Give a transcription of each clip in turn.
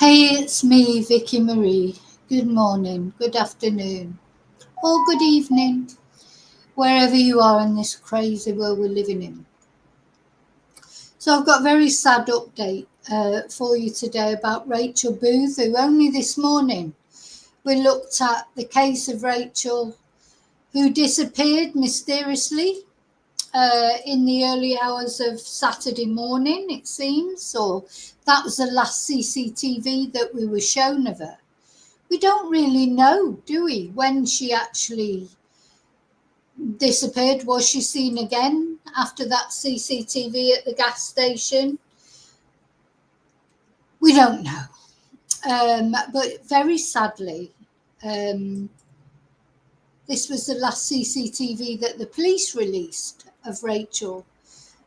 Hey, it's me, Vicky Marie. Good morning, good afternoon, or good evening, wherever you are in this crazy world we're living in. So I've got a very sad update for you today about Rachel Booth, who only this morning we looked at the case of Rachel, who disappeared mysteriously in the early hours of Saturday morning, it seems, or that was the last CCTV that we were shown of her. We don't really know, do we, when she actually disappeared? Was she seen again after that CCTV at the gas station? We don't know. But very sadly, this was the last CCTV that the police released of Rachel.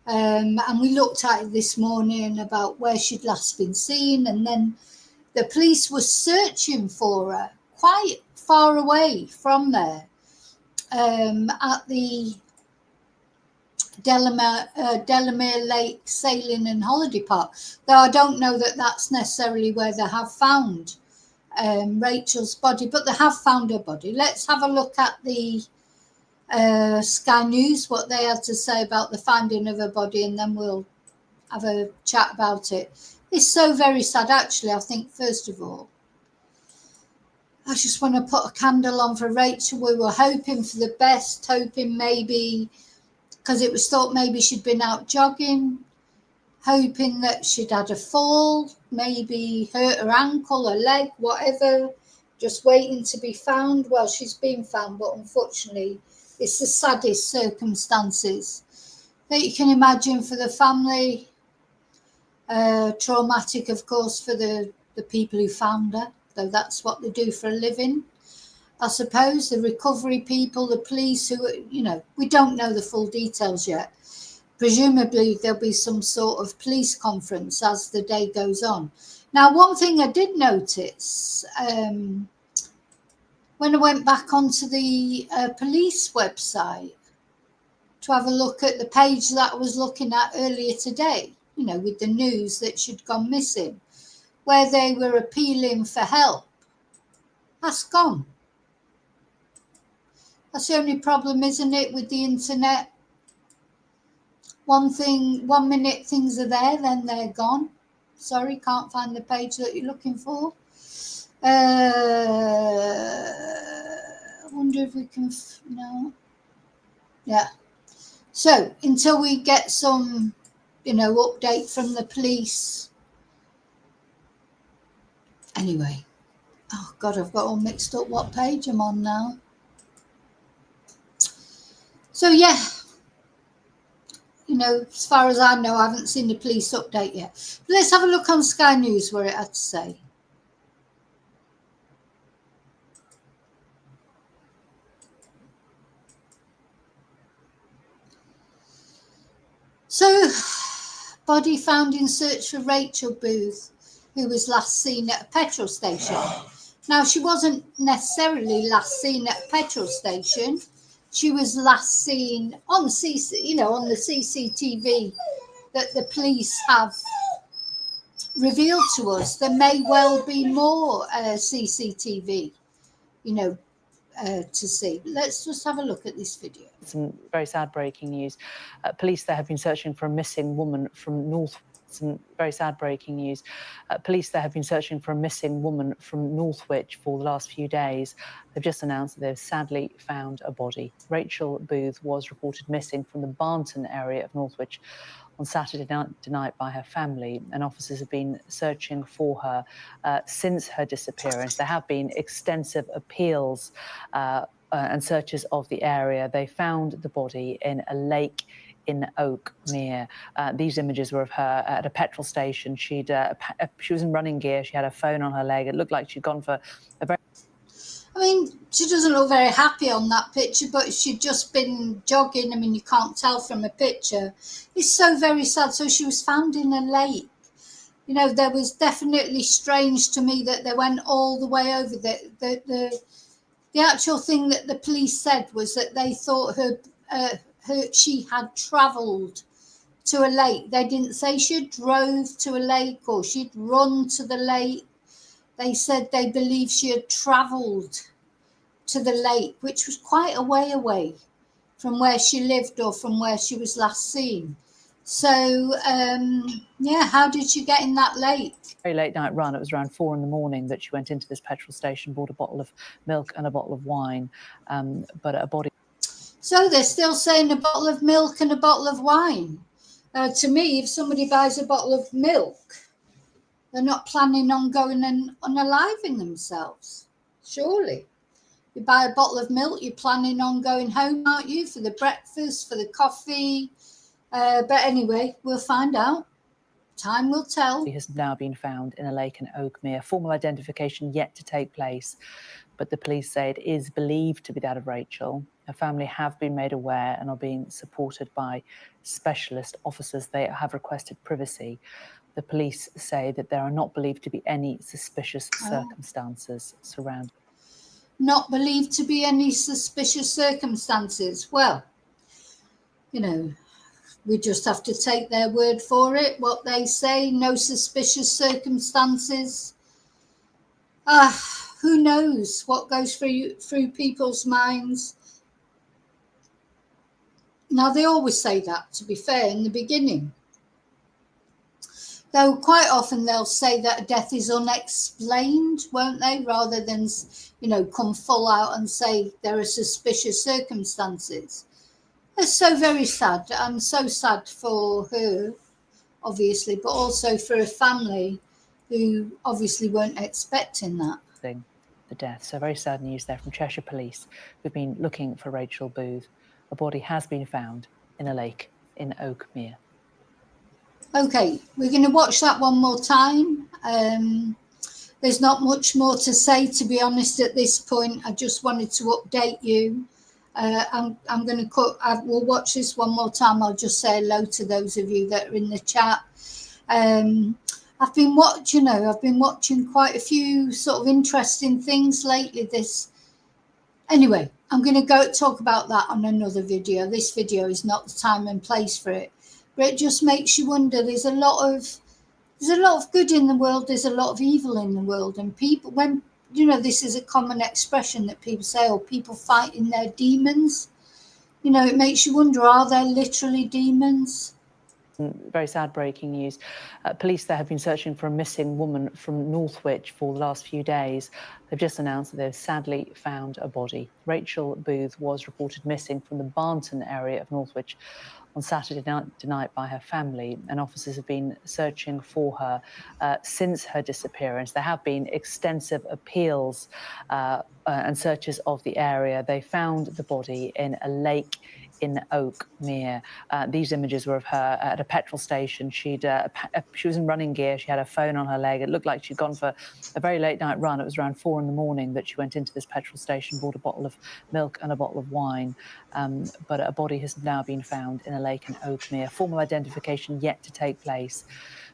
And we looked at it this morning about where she'd last been seen, and then the police were searching for her quite far away from there, at the Delamere Lake Sailing and Holiday Park, though I don't know that that's necessarily where they have found Rachel's body, but they have found her body. Let's have a look at the Sky News, what they had to say about the finding of her body, and then we'll have a chat about it. It's so very sad, actually. I think, first of all, I just want to put a candle on for Rachel. We were hoping for the best, hoping maybe, because it was thought maybe she'd been out jogging, hoping that she'd had a fall, maybe hurt her ankle, her leg, whatever, just waiting to be found. Well, she's been found, but unfortunately, it's the saddest circumstances that you can imagine for the family. Traumatic, of course, for the people who found her, though that's what they do for a living. I suppose the recovery people, the police, who, we don't know the full details yet. Presumably there'll be some sort of police conference as the day goes on. Now, one thing I did notice when I went back onto the police website to have a look at the page that I was looking at earlier today, with the news that she'd gone missing, where they were appealing for help, that's gone. That's the only problem, isn't it, with the internet? One minute things are there, then they're gone. Sorry, can't find the page that you're looking for. I wonder if we can, no. Yeah. So until we get some, update from the police. Anyway. Oh, God, I've got all mixed up what page I'm on now. So, yeah. As far as I know, I haven't seen the police update yet. But let's have a look on Sky News where it had to say. So, body found in search for Rachel Booth, who was last seen at a petrol station. Now, she wasn't necessarily last seen at a petrol station. She was last seen on on the CCTV that the police have revealed to us. There may well be more CCTV, to see. Let's just have a look at this video. Some very sad breaking news. Police there have been searching for a missing woman from Some very sad breaking news. Police there have been searching for a missing woman from Northwich for the last few days. They've just announced that they've sadly found a body. Rachel Booth was reported missing from the Barnton area of Northwich on Saturday night by her family, and officers have been searching for her since her disappearance. There have been extensive appeals and searches of the area, they found the body in a lake in Oakmere. These images were of her at a petrol station. She was in running gear. She had her phone on her leg. It looked like she'd gone for a very... I mean, she doesn't look very happy on that picture, but she'd just been jogging. I mean, you can't tell from a picture. It's so very sad. So she was found in a lake. You know, there was definitely strange to me that they went all the way over. The actual thing that the police said was that they thought she had travelled to a lake. They didn't say she drove to a lake or she'd run to the lake. They said they believed she had travelled to the lake, which was quite a way away from where she lived or from where she was last seen. So, yeah, how did she get in that lake? Very late night run. It was around 4 a.m. that she went into this petrol station, bought a bottle of milk and a bottle of wine, but a body... So they're still saying a bottle of milk and a bottle of wine. To me, if somebody buys a bottle of milk, they're not planning on going and unaliving themselves, surely. You buy a bottle of milk, you're planning on going home, aren't you, for the breakfast, for the coffee? But anyway, we'll find out. Time will tell. She has now been found in a lake in Oakmere. Formal identification yet to take place, but the police say it is believed to be that of Rachel. Her family have been made aware and are being supported by specialist officers. They have requested privacy. The police say that there are not believed to be any suspicious circumstances surrounding. Not believed to be any suspicious circumstances. Well, you know, we just have to take their word for it. What they say, no suspicious circumstances. Who knows what goes through people's minds. Now, they always say that, to be fair, in the beginning. Though quite often they'll say that a death is unexplained, won't they? Rather than, you know, come full out and say there are suspicious circumstances. It's so very sad. I'm so sad for her, obviously, but also for her family who obviously weren't expecting that. The death. So very sad news there from Cheshire Police, who've been looking for Rachel Booth. A body has been found in a lake in Oakmere. Okay, we're going to watch that one more time. There's not much more to say, to be honest, at this point. I just wanted to update you. I'm going to we'll watch this one more time. I'll just say hello to those of you that are in the chat. I've been watching quite a few sort of interesting things lately. Anyway, I'm going to go talk about that on another video. This video is not the time and place for it, but it just makes you wonder. There's a lot of good in the world. There's a lot of evil in the world, and people, when you know, this is a common expression that people say, "Oh, people fighting their demons." You know, it makes you wonder: are there literally demons? Very sad breaking news. Police there have been searching for a missing woman from Northwich for the last few days. They've just announced that they've sadly found a body. Rachel Booth was reported missing from the Barnton area of Northwich on Saturday night by her family, and officers have been searching for her since her disappearance. There have been extensive appeals and searches of the area. They found the body in a lake in Oakmere. These images were of her at a petrol station. She was in running gear. She had her phone on her leg. It looked like she'd gone for a very late night run. It was around 4 a.m. that she went into this petrol station, bought a bottle of milk and a bottle of wine. But a body has now been found in a lake in Oakmere. Formal identification yet to take place,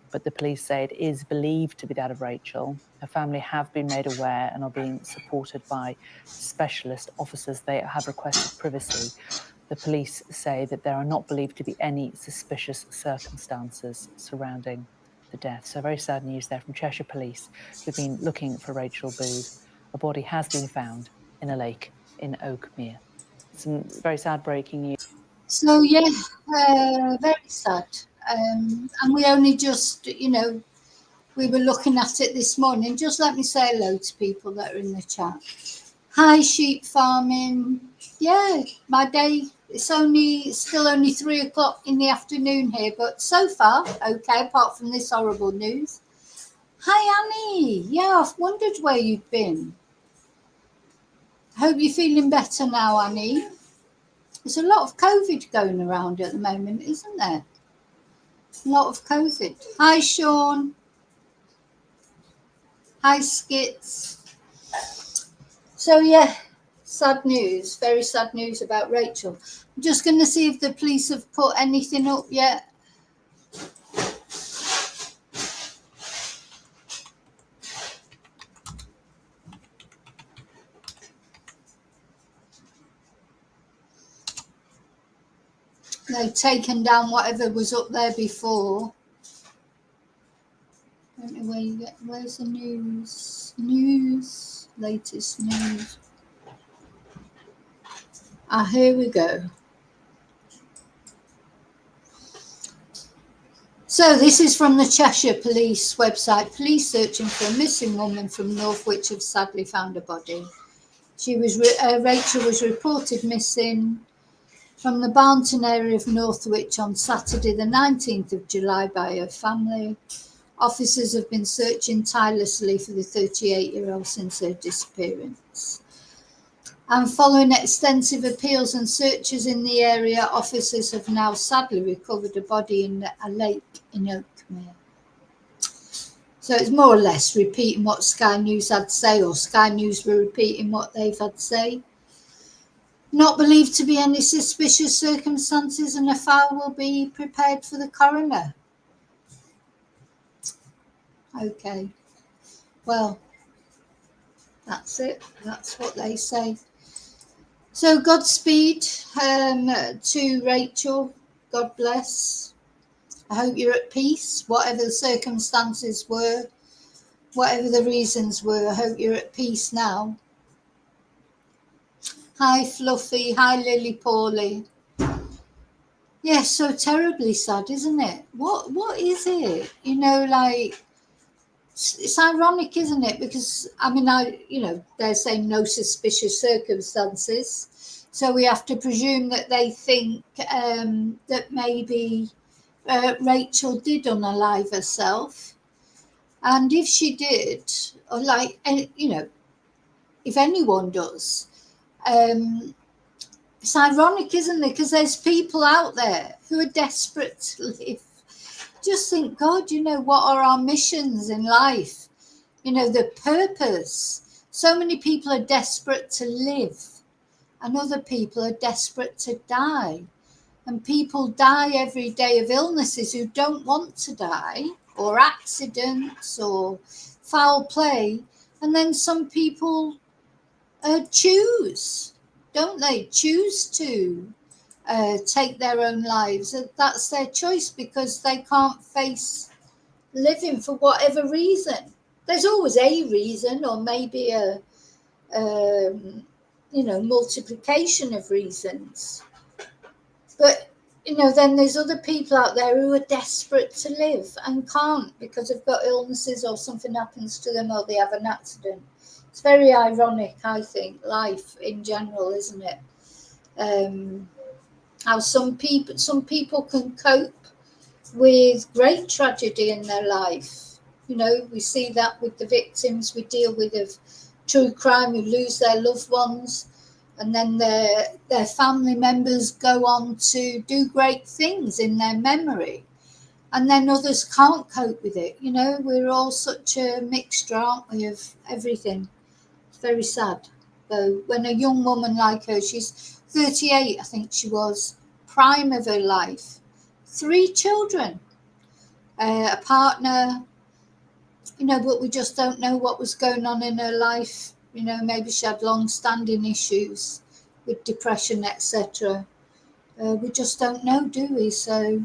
but the police say it is believed to be that of Rachel. Her family have been made aware and are being supported by specialist officers. They have requested privacy. The police say that there are not believed to be any suspicious circumstances surrounding the death. So very sad news there from Cheshire Police, who've been looking for Rachel Booth. A body has been found in a lake in Oakmere. Some very sad breaking news. So yeah, very sad. And we only just, you know, we were looking at it this morning. Just let me say hello to people that are in the chat. Hi, sheep farming. Yeah, my day, it's still only 3 o'clock in the afternoon here, but so far, okay, apart from this horrible news. Hi, Annie. Yeah, I've wondered where you've been. I hope you're feeling better now, Annie. There's a lot of COVID going around at the moment, isn't there? A lot of COVID. Hi, Sean. Hi, Skits. So, yeah, sad news, very sad news about Rachel. I'm just going to see if the police have put anything up yet. They've taken down whatever was up there before. I don't know where you get. Where's the news? Latest news. Here we go. So this is from the Cheshire Police website. Police searching for a missing woman from Northwich have sadly found a body. Rachel was reported missing from the Barnton area of Northwich on Saturday the 19th of July by her family. Officers have been searching tirelessly for the 38-year-old since her disappearance. And following extensive appeals and searches in the area, officers have now sadly recovered a body in a lake in Oakmere. So it's more or less repeating what Sky News had to say, or Sky News were repeating what they've had to say. Not believed to be any suspicious circumstances, and a file will be prepared for the coroner. Okay, well, that's it. That's what they say. So Godspeed to Rachel. God bless. I hope you're at peace, whatever the circumstances were, whatever the reasons were. I hope you're at peace now. Hi, Fluffy. Hi, Lily Paulie. Yes, so terribly sad, isn't it? What is it? You know, like, it's ironic, isn't it? Because, I mean, they're saying no suspicious circumstances. So we have to presume that they think that maybe Rachel did unalive herself. And if she did, or if anyone does, it's ironic, isn't it? Because there's people out there who are desperate to live. Just think, God, what are our missions in life? The purpose. So many people are desperate to live, and other people are desperate to die. And people die every day of illnesses who don't want to die, or accidents, or foul play. And then some people choose, don't they? Choose to take their own lives. That's their choice because they can't face living for whatever reason. There's always a reason, or maybe a multiplication of reasons. But then there's other people out there who are desperate to live and can't because they've got illnesses or something happens to them or they have an accident. It's very ironic, I think, life in general, isn't it? How some people can cope with great tragedy in their life. We see that with the victims we deal with of true crime who lose their loved ones, and then their family members go on to do great things in their memory, and then others can't cope with it. We're all such a mixture, aren't we, of everything. It's very sad. Though when a young woman like her, she's 38, I think she was, prime of her life, 3 children, a partner, but we just don't know what was going on in her life. Maybe she had long-standing issues with depression, etc. We just don't know, do we? So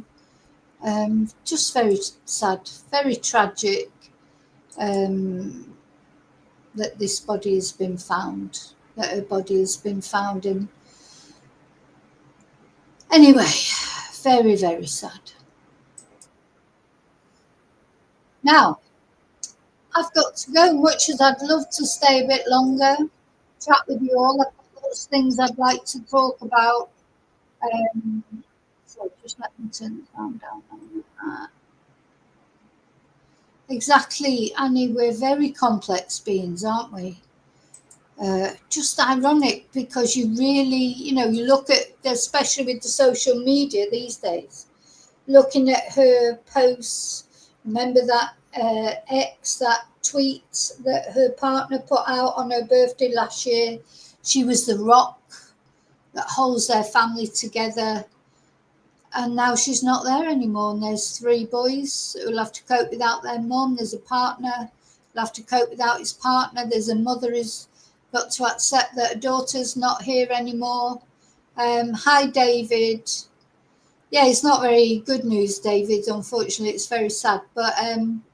just very sad, very tragic that this body has been found, that her body has been found in. Anyway, very, very sad. Now, I've got to go. Much as I'd love to stay a bit longer, chat with you all, I've got lots of things I'd like to talk about. So just let me turn the sound down. Exactly, Annie, we're very complex beings, aren't we? just ironic, because you really, you look at, especially with the social media these days, looking at her posts. Remember that that tweet that her partner put out on her birthday last year? She was the rock that holds their family together. And now she's not there anymore. And there's 3 boys who'll have to cope without their mum. There's a partner who'll have to cope without his partner. There's a mother who's got to accept that her daughter's not here anymore. Hi, David. Yeah, it's not very good news, David. Unfortunately, it's very sad. But, I'm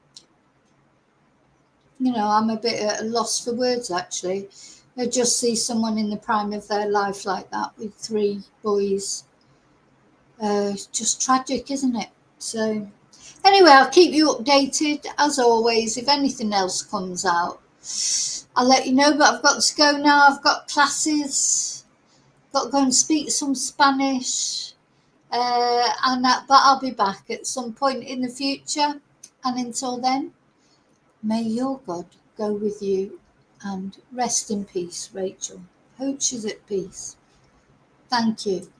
a bit at a loss for words, actually. I just see someone in the prime of their life like that with 3 boys. Just tragic, isn't it? So anyway, I'll keep you updated as always. If anything else comes out, I'll let you know. But I've got to go now. I've got classes, got to go and speak some Spanish, but I'll be back at some point in the future. And until then, may your God go with you, and rest in peace, Rachel. Hope she's at peace. Thank you.